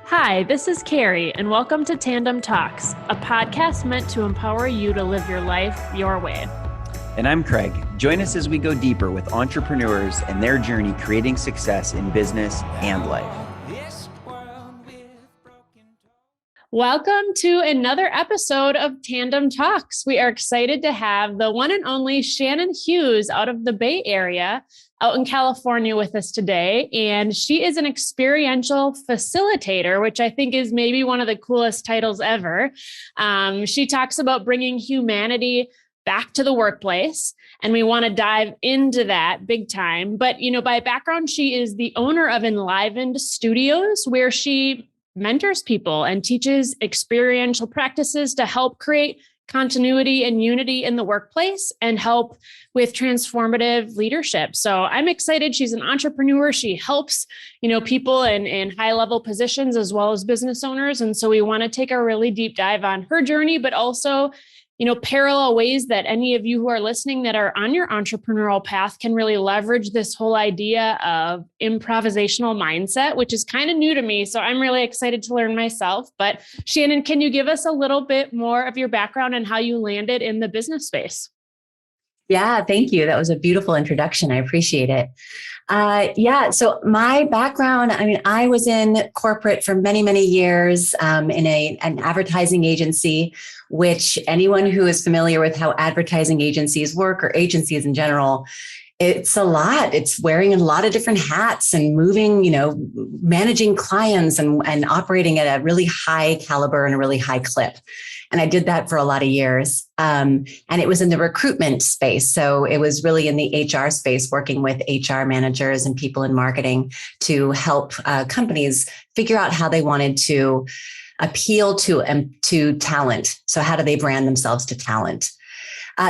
Hi, this is Carrie, and welcome to Tandem Talks, a podcast meant to empower you to live your life your way. And I'm Craig. Join us as we go deeper with entrepreneurs and their journey creating success in business and life. Welcome to another episode of Tandem Talks. We are excited to have the one and only Shannon Hughes out of the Bay Area, out in California with us today. And she is an experiential facilitator, which I think is maybe one of the coolest titles ever. She talks about bringing humanity back to the workplace. And we want to dive into that big time. But, by background, she is the owner of Enlivened Studios, where she mentors people and teaches experiential practices to help create continuity and unity in the workplace and help with transformative leadership. So I'm excited. She's an entrepreneur. She helps, people in high level positions as well as business owners. And so we want to take a really deep dive on her journey, but also parallel ways that any of you who are listening that are on your entrepreneurial path can really leverage this whole idea of improvisational mindset, which is kind of new to me. So I'm really excited to learn myself. But Shannon, can you give us a little bit more of your background and how you landed in the business space? Yeah, thank you. That was a beautiful introduction. I appreciate it. So my background, I was in corporate for many, many years in an advertising agency, which anyone who is familiar with how advertising agencies work or agencies in general, it's a lot. It's wearing a lot of different hats and moving, managing clients and operating at a really high caliber and a really high clip. And I did that for a lot of years. And it was in the recruitment space. So it was really in the HR space, working with HR managers and people in marketing to help companies figure out how they wanted to appeal to talent. So how do they brand themselves to talent?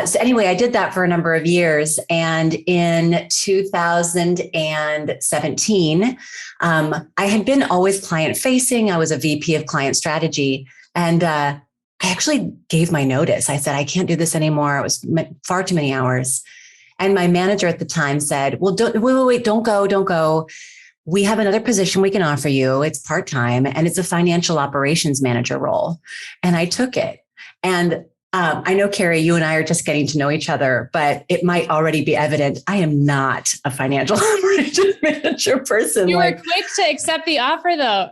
So anyway, I did that for a number of years. And in 2017, I had been always client facing. I was a VP of client strategy. And I actually gave my notice. I said, I can't do this anymore. It was far too many hours. And my manager at the time said, well, wait, don't go. We have another position we can offer you. It's part-time and it's a financial operations manager role. And I took it. And I know, Carrie, you and I are just getting to know each other, but it might already be evident I am not a financial operations manager person. You were quick to accept the offer, though.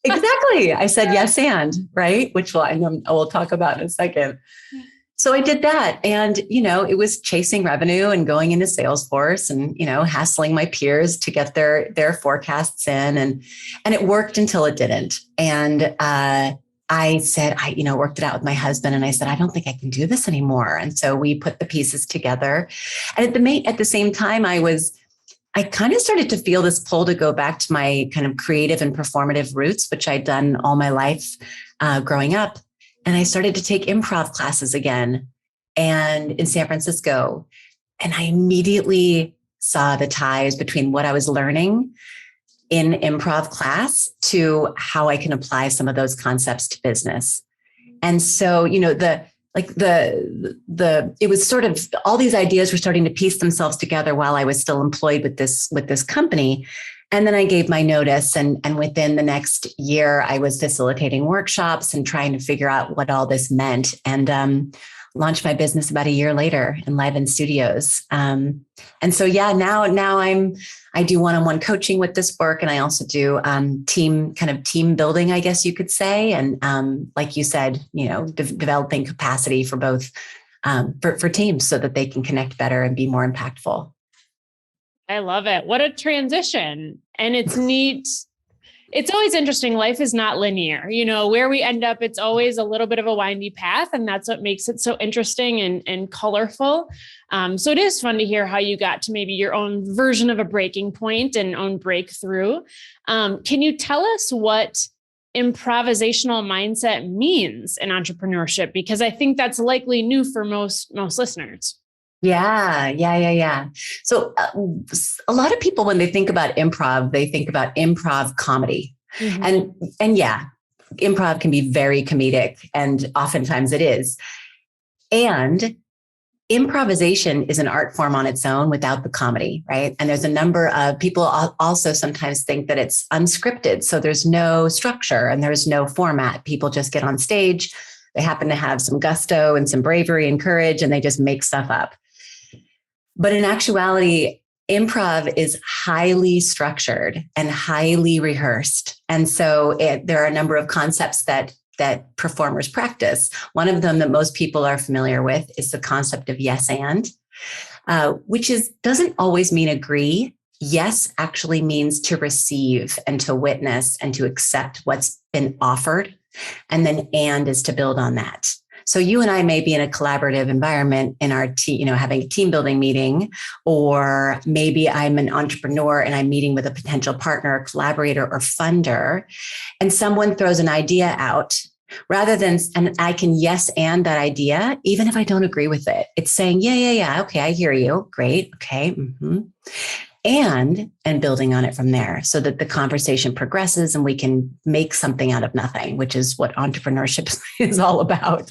Exactly. I said yes and, right? Which we'll talk about in a second. So I did that. And, it was chasing revenue and going into Salesforce and, hassling my peers to get their forecasts in. And it worked until it didn't. And I said, I worked it out with my husband and I said, I don't think I can do this anymore. And so we put the pieces together. And at the same time, I kind of started to feel this pull to go back to my kind of creative and performative roots, which I'd done all my life growing up. And I started to take improv classes again and in San Francisco. And I immediately saw the ties between what I was learning in improv class to how I can apply some of those concepts to business. And so, it was sort of all these ideas were starting to piece themselves together while I was still employed with this company. And then I gave my notice and within the next year, I was facilitating workshops and trying to figure out what all this meant and launched my business about a year later, Enlivened Studios. And so, now I do one-on-one coaching with this work. And I also do team building, I guess you could say. And like you said, developing capacity for both for teams so that they can connect better and be more impactful. I love it. What a transition. And it's neat. It's always interesting. Life is not linear. Where we end up, it's always a little bit of a windy path. And that's what makes it so interesting and colorful. So it is fun to hear how you got to maybe your own version of a breaking point and own breakthrough. Can you tell us what improvisational mindset means in entrepreneurship? Because I think that's likely new for most listeners. Yeah. So a lot of people, when they think about improv, they think about improv comedy. Mm-hmm. And yeah, improv can be very comedic and oftentimes it is. And improvisation is an art form on its own without the comedy, right? And there's a number of people also sometimes think that it's unscripted. So there's no structure and there's no format. People just get on stage. They happen to have some gusto and some bravery and courage, and they just make stuff up. But in actuality, improv is highly structured and highly rehearsed. And so there are a number of concepts that performers practice. One of them that most people are familiar with is the concept of yes and, which doesn't always mean agree. Yes actually means to receive and to witness and to accept what's been offered. And then and is to build on that. So you and I may be in a collaborative environment in our team, having a team building meeting, or maybe I'm an entrepreneur and I'm meeting with a potential partner, collaborator, or funder, and someone throws an idea out rather than, and I can yes and that idea, even if I don't agree with it. It's saying, yeah. Okay, I hear you. Great. Okay. Mm-hmm. And building on it from there so that the conversation progresses and we can make something out of nothing, which is what entrepreneurship is all about.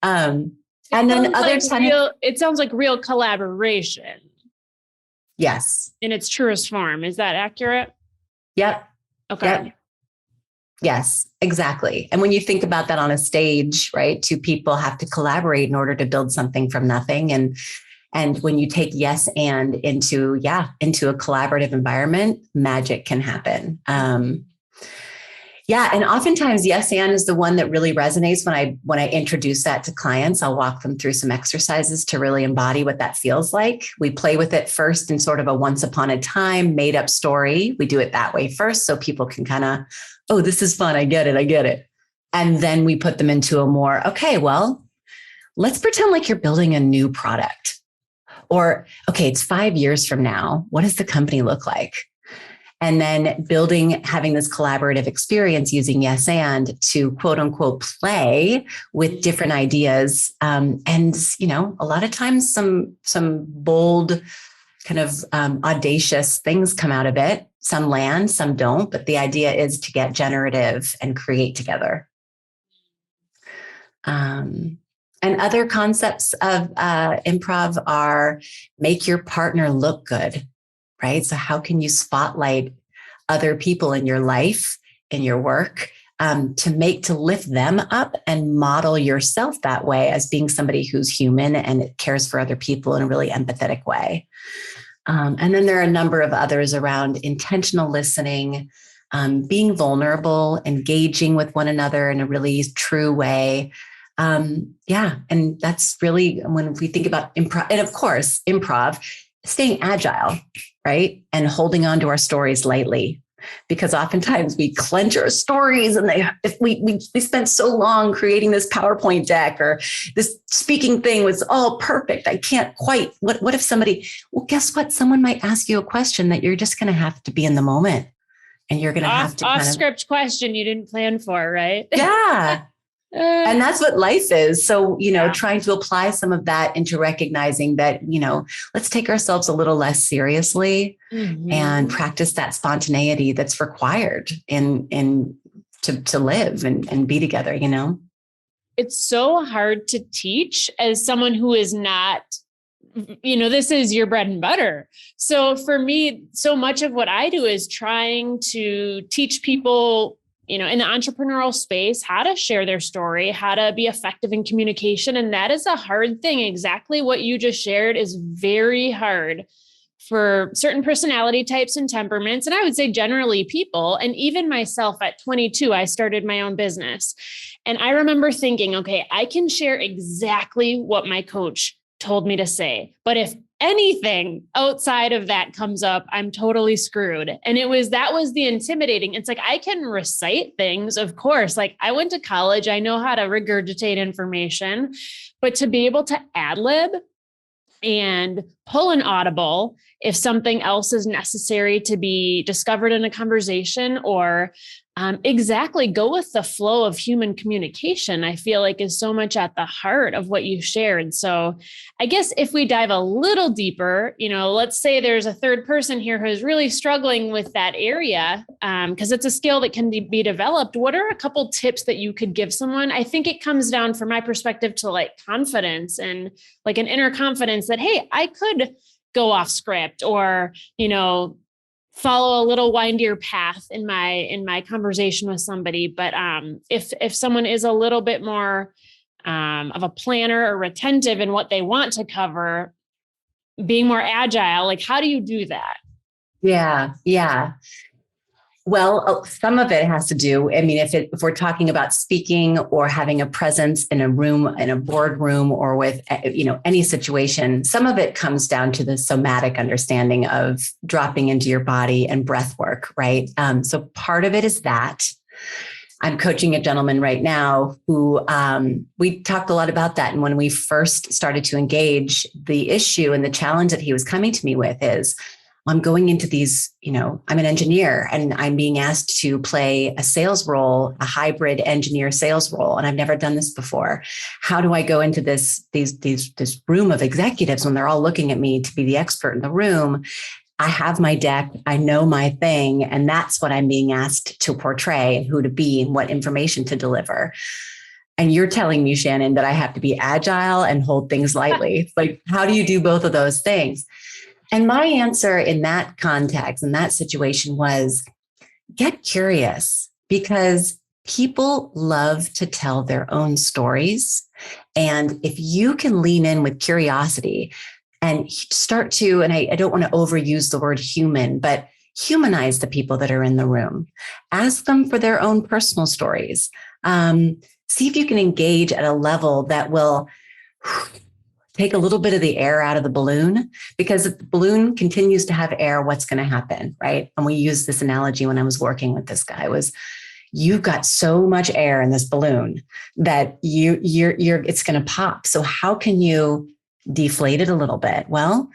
And then other times, it sounds like real collaboration. Yes. In its truest form. Is that accurate? Yep. Okay. Yep. Yes, exactly. And when you think about that on a stage, right, two people have to collaborate in order to build something from nothing. And when you take yes and into a collaborative environment, magic can happen. And oftentimes yes and is the one that really resonates when I introduce that to clients. I'll walk them through some exercises to really embody what that feels like. We play with it first in sort of a once upon a time made up story. We do it that way first so people can kind of, oh, this is fun. I get it. And then we put them into a more, okay, well, let's pretend like you're building a new product. Or, okay, it's 5 years from now. What does the company look like? And then having this collaborative experience using yes and to quote unquote play with different ideas. And, a lot of times some bold kind of audacious things come out of it. Some land, some don't. But the idea is to get generative and create together. And other concepts of improv are make your partner look good, right? So how can you spotlight other people in your life, in your work, to lift them up and model yourself that way as being somebody who's human and cares for other people in a really empathetic way. And then there are a number of others around intentional listening, being vulnerable, engaging with one another in a really true way. And that's really when we think about improv, and of course, improv, staying agile, right? And holding on to our stories lightly, because oftentimes we clench our stories and we spent so long creating this PowerPoint deck or this speaking thing was all perfect. I can't quite, what if guess what? Someone might ask you a question that you're just going to have to be in the moment and you're going to have to off script question you didn't plan for, right? Yeah. And that's what life is. So, trying to apply some of that into recognizing that, let's take ourselves a little less seriously and practice that spontaneity that's required to live and be together, It's so hard to teach as someone who is not, this is your bread and butter. So for me, so much of what I do is trying to teach people in the entrepreneurial space, how to share their story, how to be effective in communication. And that is a hard thing. Exactly what you just shared is very hard for certain personality types and temperaments. And I would say generally people, and even myself at 22, I started my own business. And I remember thinking, okay, I can share exactly what my coach told me to say. But if anything outside of that comes up, I'm totally screwed. And that was the intimidating. It's like, I can recite things, of course, like I went to college, I know how to regurgitate information, but to be able to ad lib and pull an audible if something else is necessary to be discovered in a conversation, or exactly go with the flow of human communication, I feel like is so much at the heart of what you shared. So I guess if we dive a little deeper, let's say there's a third person here who's really struggling with that area, because it's a skill that can be developed. What are a couple tips that you could give someone? I think it comes down, from my perspective, to like confidence and like an inner confidence that, hey, I could go off script, or, follow a little windier path in my conversation with somebody. But if someone is a little bit more of a planner or retentive in what they want to cover, being more agile, like how do you do that? Yeah. Well, some of it has to do, if we're talking about speaking or having a presence in a room, in a boardroom, or with, any situation, some of it comes down to the somatic understanding of dropping into your body and breath work, right? So part of it is that. I'm coaching a gentleman right now who we talked a lot about that. And when we first started to engage, the issue and the challenge that he was coming to me with is, I'm going into these, I'm an engineer and I'm being asked to play a sales role, a hybrid engineer sales role. And I've never done this before. How do I go into this room of executives when they're all looking at me to be the expert in the room? I have my deck, I know my thing, and that's what I'm being asked to portray and who to be and what information to deliver. And you're telling me, Shannon, that I have to be agile and hold things lightly. Like, how do you do both of those things? And my answer in that context, in that situation, was get curious, because people love to tell their own stories. And if you can lean in with curiosity and start to, and I don't want to overuse the word human, but humanize the people that are in the room, ask them for their own personal stories. See if you can engage at a level that will take a little bit of the air out of the balloon, because if the balloon continues to have air, what's going to happen, right? And we used this analogy when I was working with this guy was, you've got so much air in this balloon that it's going to pop. So how can you deflate it a little bit? Well,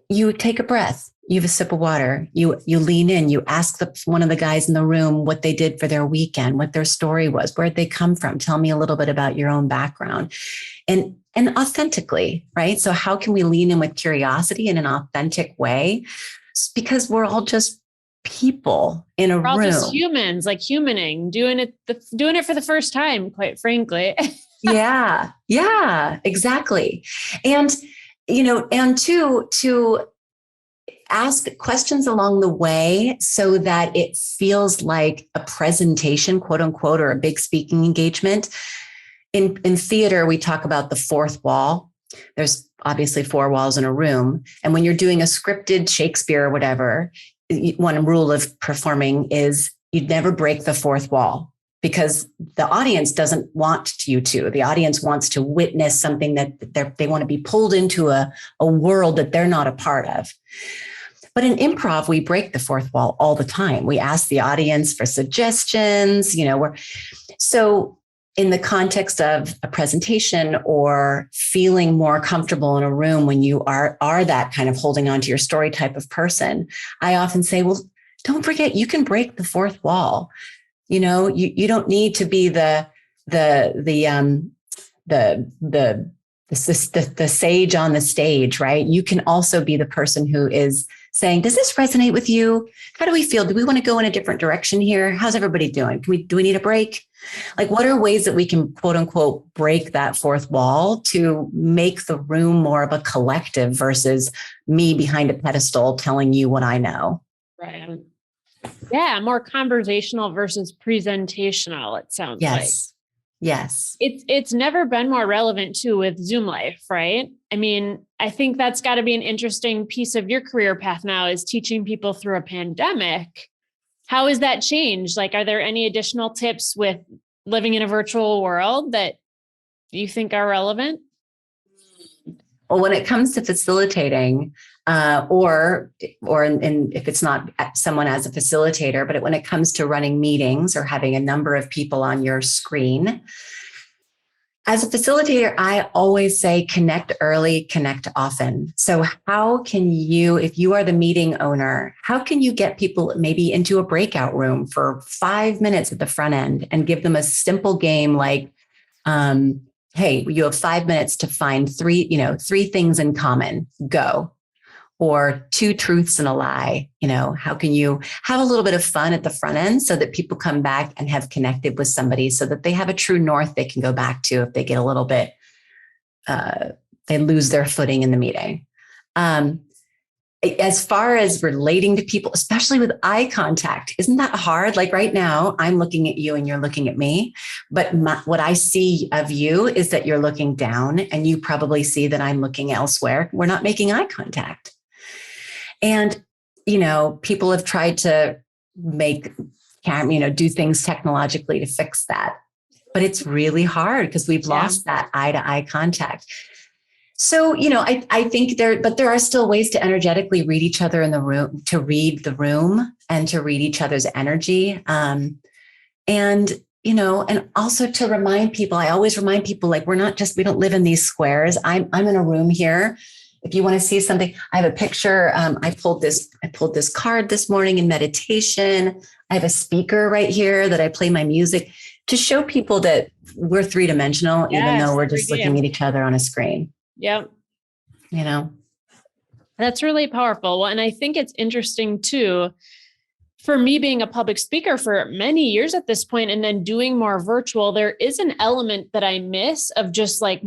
you take a breath, you have a sip of water, you lean in, you ask one of the guys in the room what they did for their weekend, what their story was, where'd they come from? Tell me a little bit about your own background. And authentically, right? So how can we lean in with curiosity in an authentic way? Because we're all just people in a room. We're all just humans, like humaning, doing it for the first time, quite frankly. Yeah, exactly. And, and to ask questions along the way so that it feels like a presentation, quote unquote, or a big speaking engagement. In theater, we talk about the fourth wall. There's obviously 4 walls in a room. And when you're doing a scripted Shakespeare or whatever, one rule of performing is you'd never break the fourth wall, because the audience doesn't want you to. The audience wants to witness something that they want to be pulled into a world that they're not a part of. But in improv, we break the fourth wall all the time. We ask the audience for suggestions, so in the context of a presentation or feeling more comfortable in a room when you are that kind of holding on to your story type of person, I often say, well, don't forget, you can break the fourth wall. You don't need to be the sage on the stage, right? You can also be the person who is saying, does this resonate with you? How do we feel? Do we want to go in a different direction here? How's everybody doing? Do we need a break? Like, what are ways that we can, quote unquote, break that fourth wall to make the room more of a collective versus me behind a pedestal telling you what I know? Right. Yeah. More conversational versus presentational, it sounds like. Yes. It's never been more relevant too with Zoom life, right? I mean, I think that's got to be an interesting piece of your career path now, is teaching people through a pandemic. How has that changed? Like, are there any additional tips with living in a virtual world that you think are relevant? Well, when it comes to facilitating, or if it's not someone as a facilitator, but when it comes to running meetings or having a number of people on your screen, As a facilitator, I always say connect early, connect often. So how can you, if you are the meeting owner, how can you get people maybe into a breakout room for 5 minutes at the front end and give them a simple game like, hey, you have 5 minutes to find three things in common, go. Or 2 truths and a lie. How can you have a little bit of fun at the front end so that people come back and have connected with somebody so that they have a true north they can go back to if they get a little bit, they lose their footing in the meeting. As far as relating to people, especially with eye contact, isn't that hard? Like right now, I'm looking at you and you're looking at me, but what I see of you is that you're looking down and you probably see that I'm looking elsewhere. We're not making eye contact. And, people have tried to do things technologically to fix that. But it's really hard because we've lost that eye to eye contact. So, I think there are still ways to energetically read each other in the room, to read the room and to read each other's energy. And also to remind people, I always remind people, like, we don't live in these squares. I'm in a room here. If you want to see something, I have a picture. I pulled this card this morning in meditation. I have a speaker right here that I play my music to show people that we're 3-dimensional, even though we're just looking at each other on a screen. Yep. That's really powerful. Well, and I think it's interesting too, for me being a public speaker for many years at this point, and then doing more virtual, there is an element that I miss of just like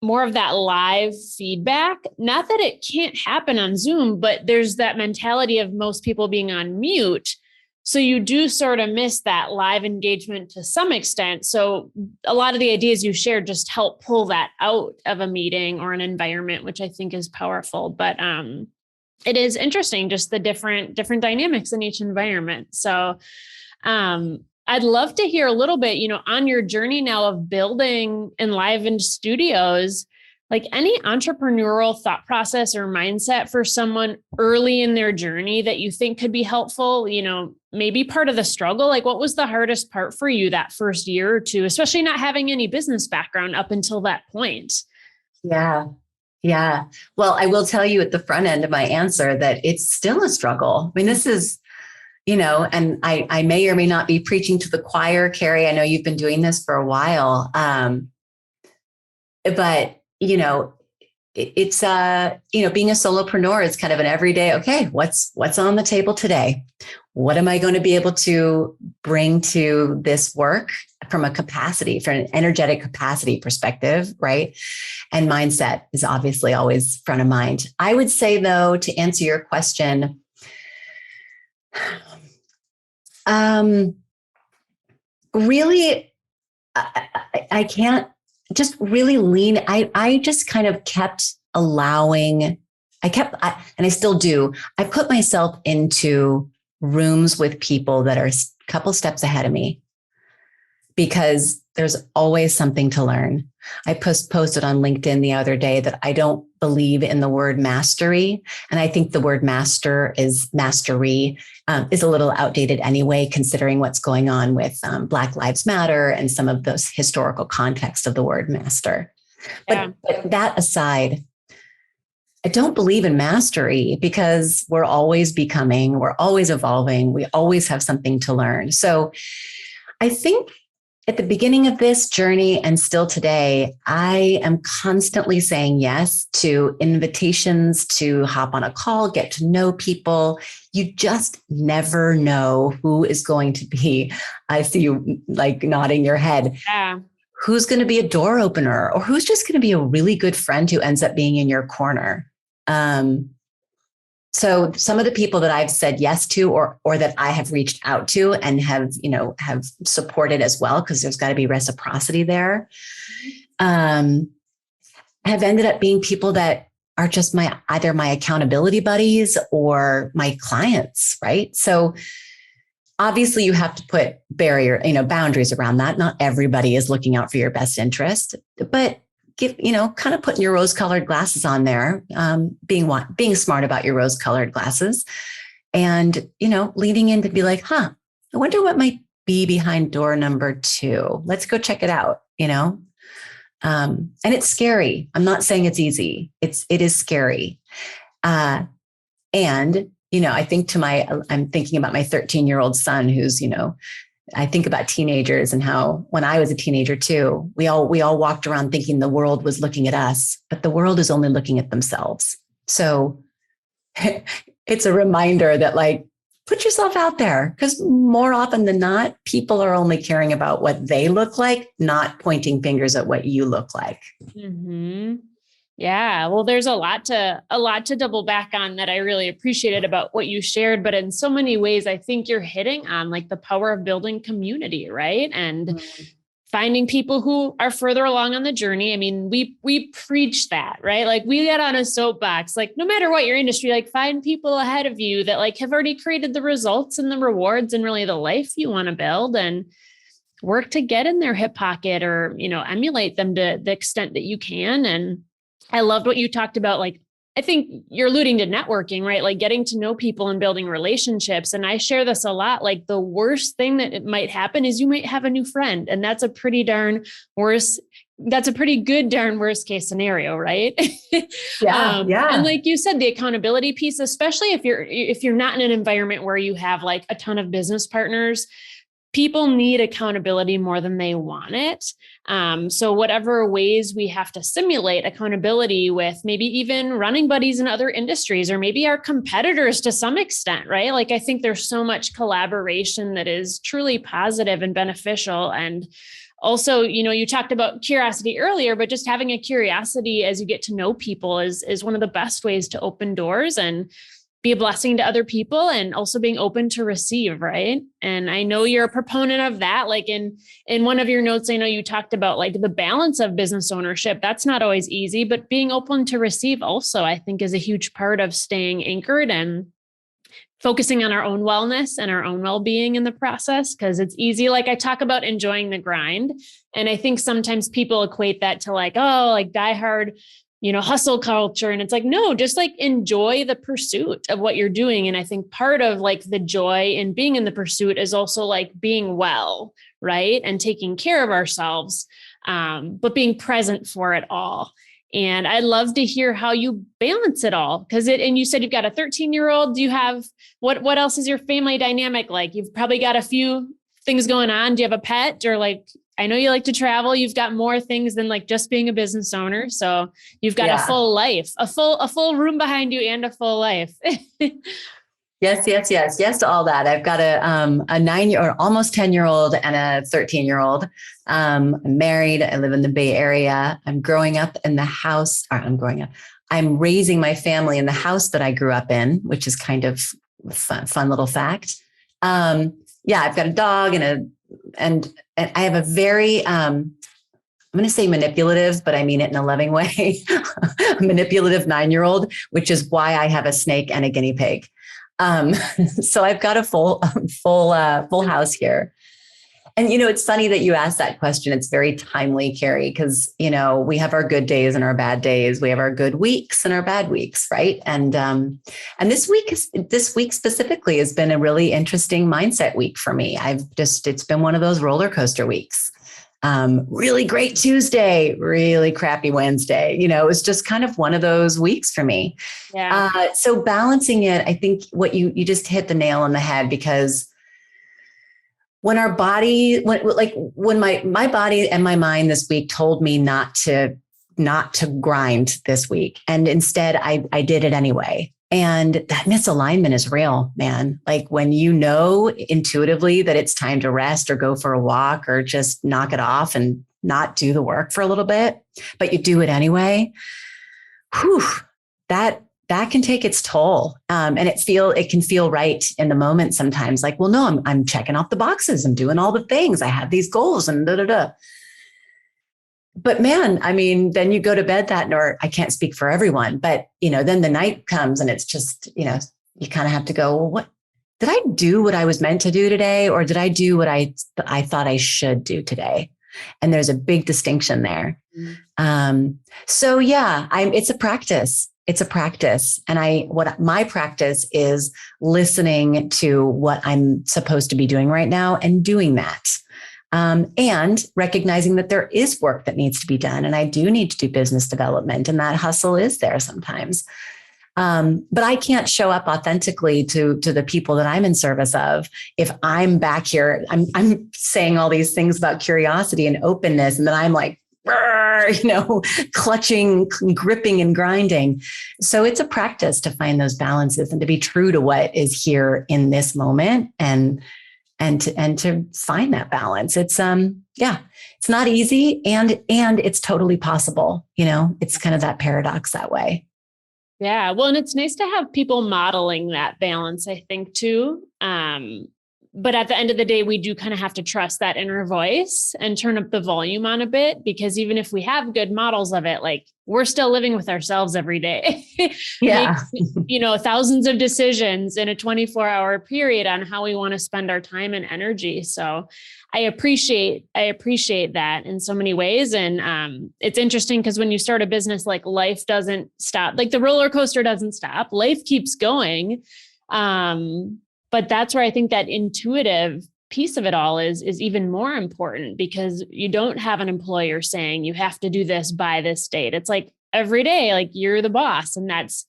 more of that live feedback. Not that it can't happen on Zoom, but there's that mentality of most people being on mute. So you do sort of miss that live engagement to some extent. So a lot of the ideas you shared just help pull that out of a meeting or an environment, which I think is powerful. But it is interesting, just the different dynamics in each environment. So I'd love to hear a little bit, on your journey now of building Enlivened Studios, like any entrepreneurial thought process or mindset for someone early in their journey that you think could be helpful, maybe part of the struggle. Like, what was the hardest part for you that first year or two, especially not having any business background up until that point? Yeah. Well, I will tell you at the front end of my answer that it's still a struggle. I mean, this is, and I may or may not be preaching to the choir, Carrie. I know you've been doing this for a while. But, it's, being a solopreneur is kind of an everyday, okay, what's on the table today? What am I going to be able to bring to this work from an energetic capacity perspective, right? And mindset is obviously always front of mind. I would say, though, to answer your question, really, I can't just really lean. I just kind of kept allowing, and I still do. I put myself into rooms with people that are a couple steps ahead of me because there's always something to learn. I posted on LinkedIn the other day that I don't believe in the word mastery. And I think the word mastery is a little outdated anyway, considering what's going on with Black Lives Matter and some of those historical context of the word master. But that aside, I don't believe in mastery because we're always becoming, we're always evolving, we always have something to learn. So I think at the beginning of this journey and still today, I am constantly saying yes to invitations to hop on a call, get to know people. You just never know who is going to be. I see you like nodding your head. Yeah. Who's going to be a door opener or who's just going to be a really good friend who ends up being in your corner. So some of the people that I've said yes to, or that I have reached out to and have supported as well, because there's got to be reciprocity there, have ended up being people that are just either my accountability buddies or my clients, right? So obviously you have to put boundaries around that. Not everybody is looking out for your best interest, but kind of putting your rose-colored glasses on there, being smart about your rose-colored glasses and, leading in to be like, I wonder what might be behind door number 2. Let's go check it out, And it's scary. I'm not saying it's easy. It is scary. And, I think I'm thinking about my 13-year-old son who's, I think about teenagers and how when I was a teenager too, we all walked around thinking the world was looking at us, but the world is only looking at themselves. So it's a reminder that put yourself out there, because more often than not, people are only caring about what they look like, not pointing fingers at what you look like. Mm-hmm. Yeah. Well, there's a lot to double back on that I really appreciated about what you shared, but in so many ways, I think you're hitting on the power of building community, right? And finding people who are further along on the journey. I mean, we preach that, right? We get on a soapbox, no matter what your industry, find people ahead of you that have already created the results and the rewards and really the life you want to build, and work to get in their hip pocket or, emulate them to the extent that you can. And I loved what you talked about. I think you're alluding to networking, right? Getting to know people and building relationships. And I share this a lot. The worst thing that it might happen is you might have a new friend. And that's a pretty good darn worst case scenario, right? Yeah. And like you said, the accountability piece, especially if you're not in an environment where you have a ton of business partners, people need accountability more than they want it. So whatever ways we have to simulate accountability with maybe even running buddies in other industries, or maybe our competitors to some extent, right? I think there's so much collaboration that is truly positive and beneficial. And also, you talked about curiosity earlier, but just having a curiosity as you get to know people is one of the best ways to open doors and be a blessing to other people, and also being open to receive, right? And I know you're a proponent of that. In one of your notes, I know you talked about the balance of business ownership. That's not always easy, but being open to receive also, I think, is a huge part of staying anchored and focusing on our own wellness and our own well-being in the process. Because it's easy. I talk about enjoying the grind. And I think sometimes people equate that to die hard, hustle culture. And it's no, just enjoy the pursuit of what you're doing. And I think part of the joy in being in the pursuit is also being well, right? And taking care of ourselves, but being present for it all. And I'd love to hear how you balance it all. And you said you've got a 13-year-old. Do you have, what else is your family dynamic like? You've probably got a few things going on. Do you have a pet, or I know you like to travel. You've got more things than just being a business owner. So you've got a full life, a full room behind you, and a full life. Yes to all that. I've got a 9-year or almost 10-year-old and a 13-year-old. I'm married. I live in the Bay Area. I'm growing up in the house. I'm raising my family in the house that I grew up in, which is kind of fun little fact. I've got a dog and I have a very, I'm going to say manipulative, but I mean it in a loving way, a manipulative 9-year-old, which is why I have a snake and a guinea pig. So I've got a full house here. And, it's funny that you asked that question. It's very timely, Carrie, because, we have our good days and our bad days. We have our good weeks and our bad weeks. Right. And this week specifically has been a really interesting mindset week for me. It's been one of those roller coaster weeks. Really great Tuesday, really crappy Wednesday. It was just kind of one of those weeks for me. Yeah. So balancing it, I think what you just hit the nail on the head, because when our body, when my body and my mind this week told me not to grind this week, and instead I did it anyway. And that misalignment is real, man. When intuitively that it's time to rest or go for a walk or just knock it off and not do the work for a little bit, but you do it anyway. That can take its toll. And it can feel right in the moment sometimes. No, I'm checking off the boxes. I'm doing all the things. I have these goals and But man, then you go to bed that night, or I can't speak for everyone, but then the night comes and it's just, you kind of have to go, well, what did I do what I was meant to do today? Or did I do what I thought I should do today? And there's a big distinction there. So yeah, it's a practice. It's a practice. And my practice is listening to what I'm supposed to be doing right now and doing that. And recognizing that there is work that needs to be done. And I do need to do business development, and that hustle is there sometimes. But I can't show up authentically to the people that I'm in service of if I'm back here. I'm saying all these things about curiosity and openness, and then I'm like, clutching, gripping, and grinding. So it's a practice to find those balances and to be true to what is here in this moment, and to find that balance. It's it's not easy, and it's totally possible. It's kind of that paradox that way. Yeah. Well, and it's nice to have people modeling that balance, I think, too. But at the end of the day, we do kind of have to trust that inner voice and turn up the volume on a bit, because even if we have good models of it, like, we're still living with ourselves every day. Yeah. Thousands of decisions in a 24-hour period on how we want to spend our time and energy. So I appreciate that in so many ways. And it's interesting because when you start a business, like, life doesn't stop, like the roller coaster doesn't stop. Life keeps going. But that's where I think that intuitive piece of it all is even more important, because you don't have an employer saying you have to do this by this date. It's like every day, like, you're the boss, and that's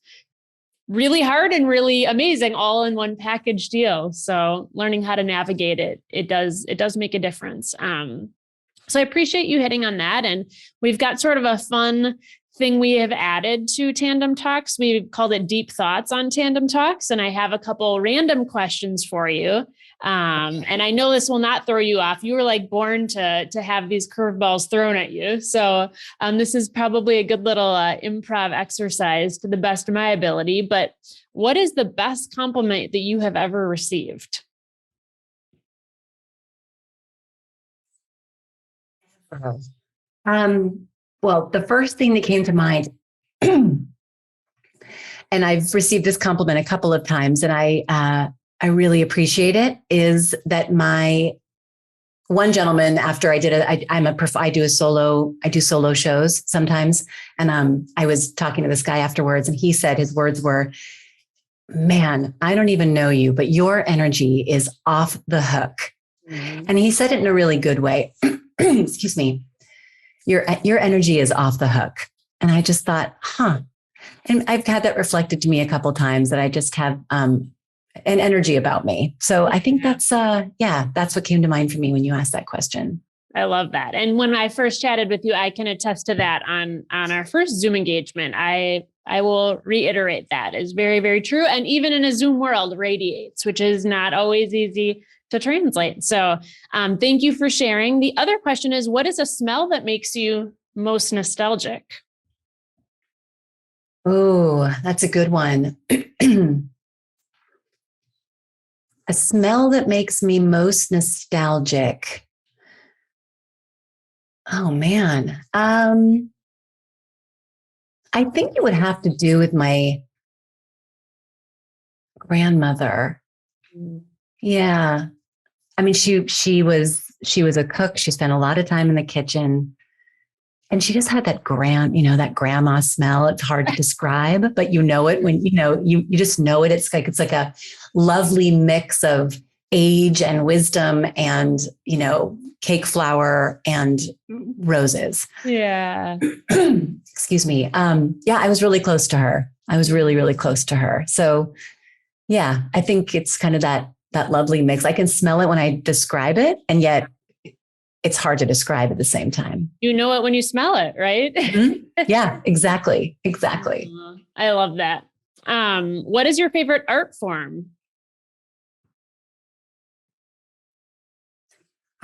really hard and really amazing, all in one package deal. So learning how to navigate it does make a difference. So I appreciate you hitting on that. And we've got sort of a fun thing we have added to Tandem Talks. We've called it Deep Thoughts on Tandem Talks. And I have a couple random questions for you. And I know this will not throw you off. You were like born to have these curveballs thrown at you. So this is probably a good little improv exercise to the best of my ability. But what is the best compliment that you have ever received? Well, the first thing that came to mind, and I've received this compliment a couple of times, and I really appreciate it, is that my one gentleman, after I did it, I do solo shows sometimes. And I was talking to this guy afterwards, and he said, his words were, "Man, I don't even know you, but your energy is off the hook." Mm-hmm. And he said it in a really good way. Excuse me. Your energy is off the hook. And I just thought, and I've had that reflected to me a couple of times, that I just have an energy about me. So I think that's what came to mind for me when you asked that question. I love that. And when I first chatted with you, I can attest to that on our first Zoom engagement. I will reiterate that is very, very true. And even in a Zoom world, radiates, which is not always easy to translate. So thank you for sharing. The other question is, what is a smell that makes you most nostalgic? Oh, that's a good one. A smell that makes me most nostalgic. Oh, man. I think it would have to do with my grandmother. Yeah. I mean, she was a cook. She spent a lot of time in the kitchen, and she just had that that grandma smell. It's hard to describe, but you know it when you just know it. It's like a lovely mix of age and wisdom and, cake flour and roses. Yeah. Excuse me. I was really close to her. I was really, really close to her. So yeah, I think it's kind of that lovely mix. I can smell it when I describe it, and yet it's hard to describe at the same time. You know it when you smell it, right? Mm-hmm. Yeah, exactly. Exactly. I love that. What is your favorite art form?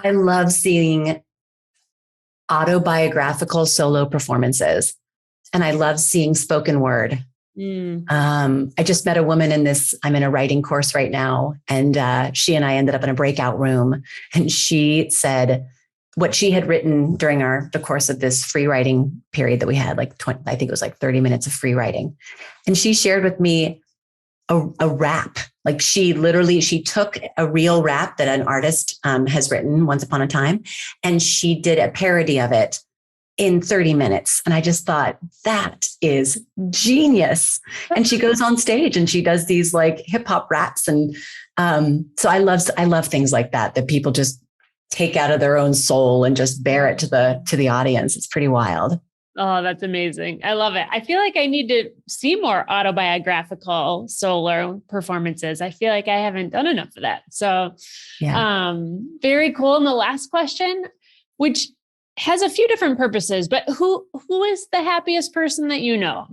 I love seeing autobiographical solo performances, and I love seeing spoken word. I just met a woman I'm in a writing course right now, and she and I ended up in a breakout room, and she said what she had written during the course of this free writing period that we had, I think it was like 30 minutes of free writing. And she shared with me a rap. Like she took a real rap that an artist has written once upon a time, and she did a parody of it in 30 minutes. And I just thought, that is genius. And she goes on stage and she does these like hip hop raps. And so I love things like that people just take out of their own soul and just bear it to the audience. It's pretty wild. Oh, that's amazing. I love it. I feel like I need to see more autobiographical solo performances. I feel like I haven't done enough of that. So, very cool. And the last question, which has a few different purposes, but who is the happiest person that you know?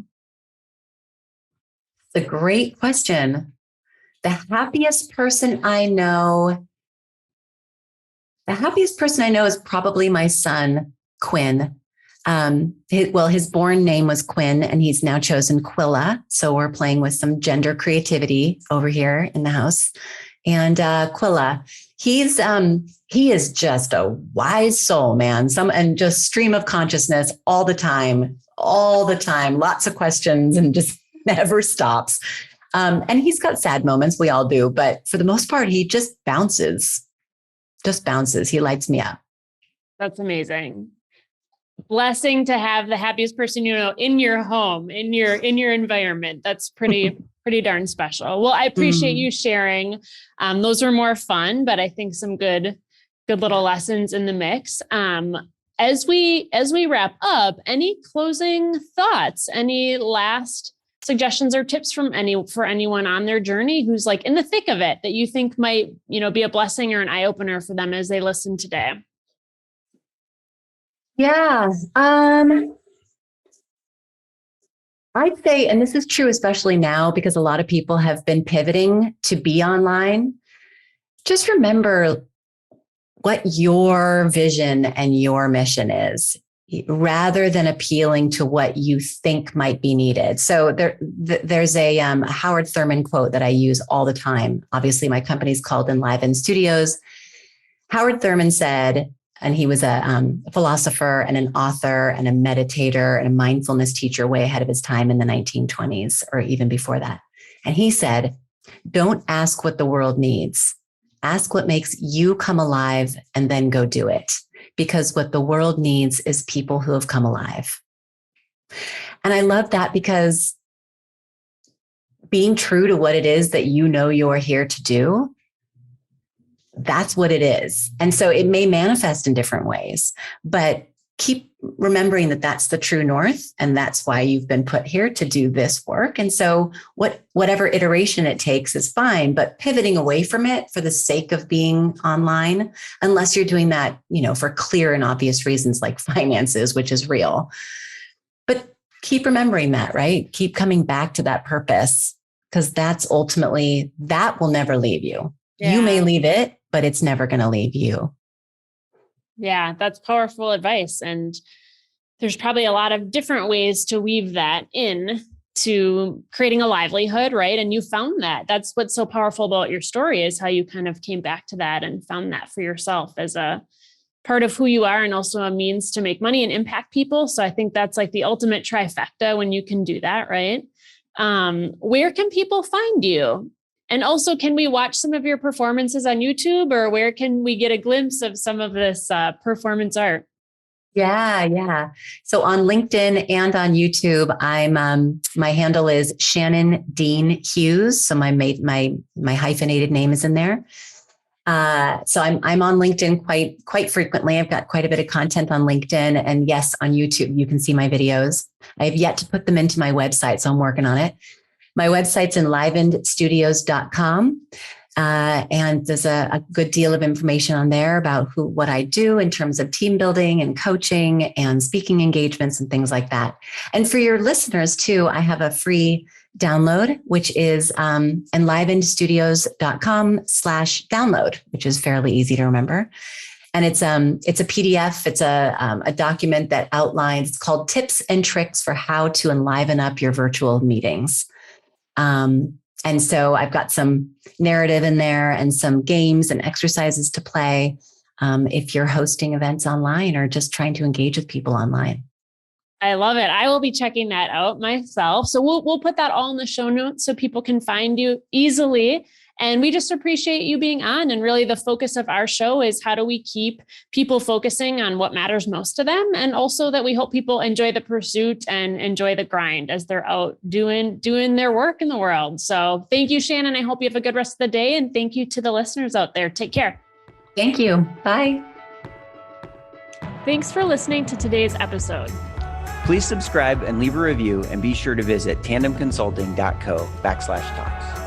It's a great question. The happiest person I know is probably my son, Quinn. His born name was Quinn, and he's now chosen Quilla. So we're playing with some gender creativity over here in the house. And Quilla, he is just a wise soul, man. And just stream of consciousness all the time, lots of questions, and just never stops. And he's got sad moments. We all do, but for the most part, he just bounces. He lights me up. That's amazing. Blessing to have the happiest person you know in your home, in your environment. That's pretty darn special. Well, I appreciate you sharing. Those were more fun, but I think some good little lessons in the mix. As we wrap up, any closing thoughts? Any last suggestions or tips for anyone on their journey who's like in the thick of it that you think might, be a blessing or an eye opener for them as they listen today? Yeah. I'd say, and this is true, especially now, because a lot of people have been pivoting to be online. Just remember what your vision and your mission is, rather than appealing to what you think might be needed. So there's a Howard Thurman quote that I use all the time. Obviously, my company's called Enlivened Studios. Howard Thurman said, and he was a philosopher and an author and a meditator and a mindfulness teacher way ahead of his time in the 1920s or even before that. And he said, don't ask what the world needs. Ask what makes you come alive and then go do it. Because what the world needs is people who have come alive. And I love that, because being true to what it is that you're here to do, that's what it is. And so it may manifest in different ways, but keep remembering that that's the true north. And that's why you've been put here to do this work. And so whatever iteration it takes is fine, but pivoting away from it for the sake of being online, unless you're doing that, for clear and obvious reasons like finances, which is real. But keep remembering that, right? Keep coming back to that purpose, because that's ultimately, that will never leave you. Yeah. You may leave it, but it's never going to leave you. Yeah, that's powerful advice. And there's probably a lot of different ways to weave that in to creating a livelihood, right? And you found that. That's what's so powerful about your story, is how you kind of came back to that and found that for yourself as a part of who you are, and also a means to make money and impact people. So I think that's like the ultimate trifecta when you can do that, right? Where can people find you? And also, can we watch some of your performances on YouTube, or where can we get a glimpse of some of this performance art? Yeah. So on LinkedIn and on YouTube, I'm my handle is Shannon Dean Hughes. So my hyphenated name is in there. So I'm on LinkedIn quite frequently. I've got quite a bit of content on LinkedIn, and yes, on YouTube you can see my videos. I have yet to put them into my website, so I'm working on it. My website's enlivenedstudios.com. And there's a good deal of information on there about what I do in terms of team building and coaching and speaking engagements and things like that. And for your listeners too, I have a free download, which is enlivenedstudios.com/download, which is fairly easy to remember. And it's a PDF. It's a document that outlines, it's called Tips and Tricks for How to Enliven Up Your Virtual Meetings. And so I've got some narrative in there and some games and exercises to play if you're hosting events online or just trying to engage with people online. I love it. I will be checking that out myself. So we'll put that all in the show notes so people can find you easily. And we just appreciate you being on. And really the focus of our show is how do we keep people focusing on what matters most to them? And also that we hope people enjoy the pursuit and enjoy the grind as they're out doing their work in the world. So thank you, Shannon. I hope you have a good rest of the day. And thank you to the listeners out there. Take care. Thank you. Bye. Thanks for listening to today's episode. Please subscribe and leave a review, and be sure to visit tandemconsulting.co/talks.